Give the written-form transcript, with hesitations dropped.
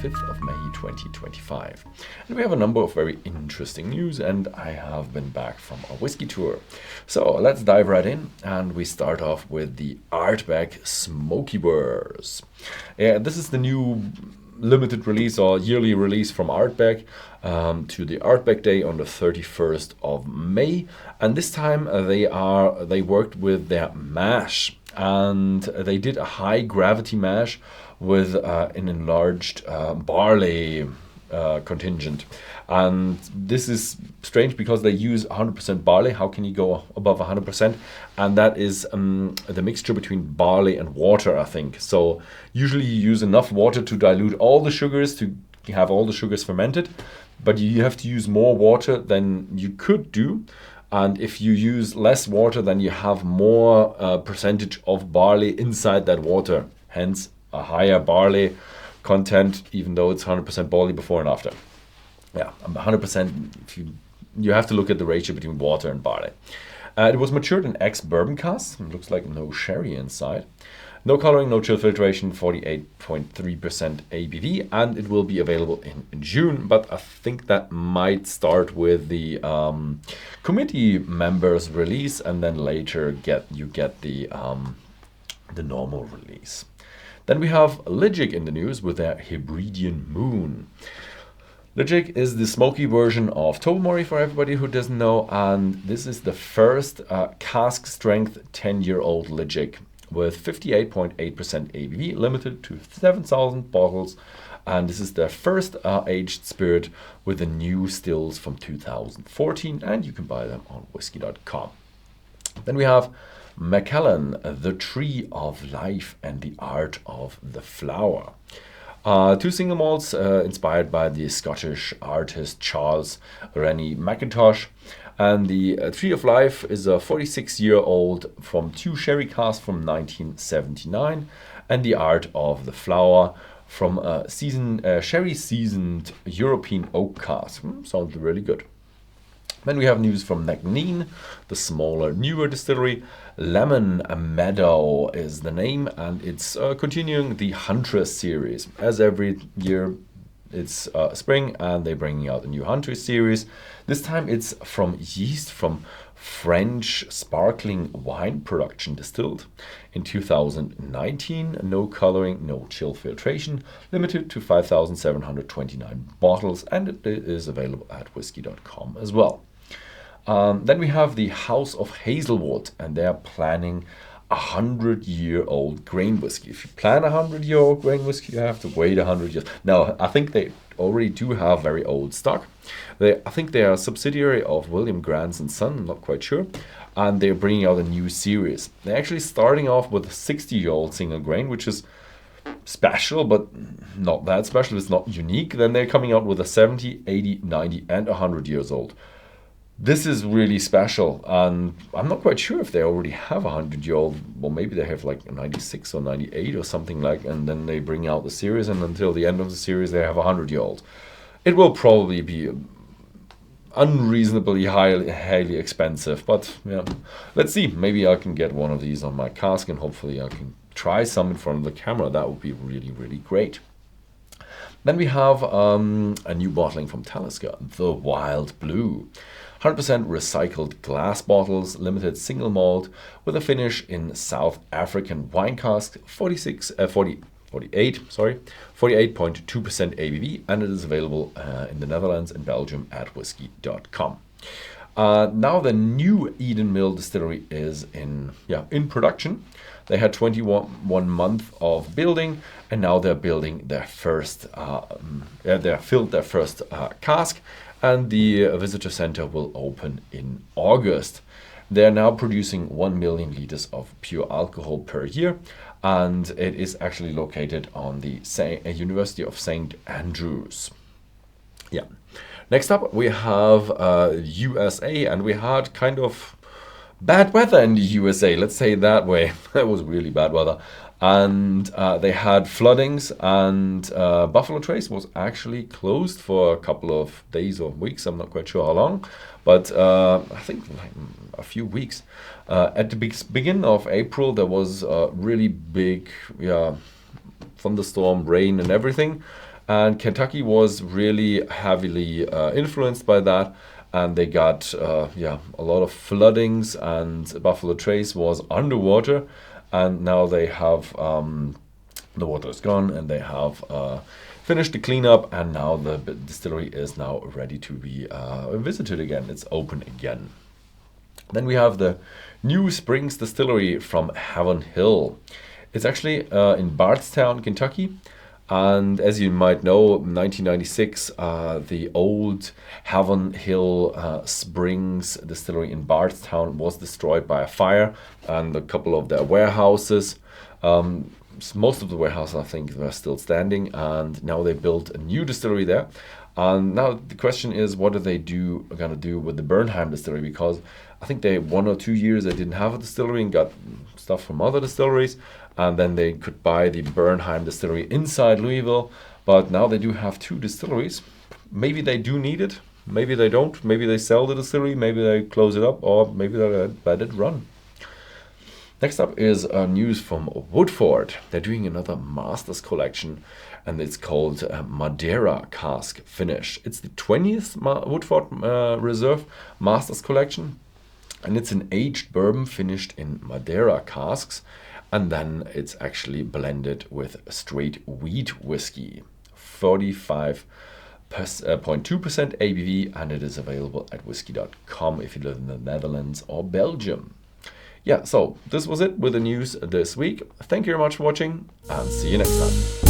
5th of May 2025. And we have a number of very interesting news, and I have been back from a whiskey tour. So let's dive right in, and we start off with the Ardbeg Smokiverse. This is the new limited release or yearly release from Ardbeg to the Ardbeg Day on the 31st of May. And this time they worked with their mash, and they did a high gravity mash with an enlarged barley contingent. And this is strange because they use 100% barley. How can you go above 100%? And that is the mixture between barley and water, I think. So usually you use enough water to dilute all the sugars, to have all the sugars fermented, but you have to use more water than you could do. And if you use less water, then you have more percentage of barley inside that water. Hence a higher barley content, even though it's 100% barley before and after. Yeah, 100%. You have to look at the ratio between water and barley. It was matured in ex-bourbon casks. It looks like no sherry inside. No coloring, no chill filtration, 48.3% ABV, and it will be available in June. But I think that might start with the committee members release, and then later you get the normal release. Then we have Ledaig in the news with their Hebridean Moon. Ledaig is the smoky version of Tobermory for everybody who doesn't know, and this is the first cask strength 10-year-old Ledaig with 58.8% ABV, limited to 7,000 bottles, and this is their first aged spirit with the new stills from 2014, and you can buy them on Whisky.com. Then we have Macallan, the Tree of Life and the Art of the Flower. Two single malts inspired by the Scottish artist Charles Rennie Mackintosh. And the Tree of Life is a 46-year-old from two sherry casks from 1979. And the Art of the Flower from a sherry-seasoned European oak cask. Sounds really good. Then we have news from Nc'nean, the smaller, newer distillery. Lemon Meadow is the name, and it's continuing the Huntress series. As every year, it's spring, and they're bringing out a new Huntress series. This time it's from yeast from French sparkling wine production distilled in 2019. No coloring, no chill filtration, limited to 5,729 bottles, and it is available at Whisky.com as well. Then we have the House of Hazelwood, and they're planning a 100-year-old grain whiskey. If you plan a 100-year-old grain whiskey, you have to wait 100 years. Now, I think they already do have very old stock. I think they are a subsidiary of William Grant's and Son, I'm not quite sure, and they're bringing out a new series. They're actually starting off with a 60-year-old single grain, which is special, but not that special. It's not unique. Then they're coming out with a 70, 80, 90, and 100 years old. This is really special, and I'm not quite sure if they already have a 100-year-old. Well, maybe they have like a 96 or 98 or something like, and then they bring out the series, and until the end of the series, they have a 100-year-old. It will probably be unreasonably highly expensive, but yeah, let's see. Maybe I can get one of these on my cask, and hopefully I can try some in front of the camera. That would be really, really great. Then we have a new bottling from Talisker, the Wild Blue. 100% recycled glass bottles, limited single malt, with a finish in South African wine cask, 48.2% ABV, and it is available in the Netherlands and Belgium at Whisky.com. Now the new Eden Mill Distillery is in production. They had 21 months of building, and now they're building their first. They filled their first cask, and the visitor center will open in August. They are now producing 1 million liters of pure alcohol per year, and it is actually located on the University of St. Andrews. Yeah. Next up, we have USA, and we had kind of bad weather in the USA, let's say it that way. That was really bad weather. And they had floodings, and Buffalo Trace was actually closed for a couple of days or weeks. I'm not quite sure how long, but I think like a few weeks. At the beginning of April, there was a really big thunderstorm, rain and everything. And Kentucky was really heavily influenced by that, and they got a lot of floodings, and Buffalo Trace was underwater, and now they have the water is gone, and they have finished the cleanup, and now the distillery is now ready to be visited again. It's open again. Then we have the New Springs Distillery from Heaven Hill. It's actually in Bardstown, Kentucky. And as you might know, in 1996, the old Heaven Hill Springs Distillery in Bardstown was destroyed by a fire, and a couple of their warehouses. Most of the warehouses, I think, were still standing, and now they built a new distillery there. And now the question is, what are they gonna do with the Bernheim distillery? Because I think 1 or 2 years they didn't have a distillery and got stuff from other distilleries, and then they could buy the Bernheim distillery inside Louisville. But now they do have 2 distilleries. Maybe they do need it, maybe they don't. Maybe they sell the distillery, maybe they close it up, or maybe they let it run. Next up is news from Woodford. They're doing another Masters collection, and it's called Madeira Cask Finish. It's the 20th Woodford Reserve Masters collection, and it's an aged bourbon finished in Madeira casks, and then it's actually blended with straight wheat whiskey. 45.2% ABV, and it is available at Whisky.com if you live in the Netherlands or Belgium. Yeah, so this was it with the news this week. Thank you very much for watching, and see you next time.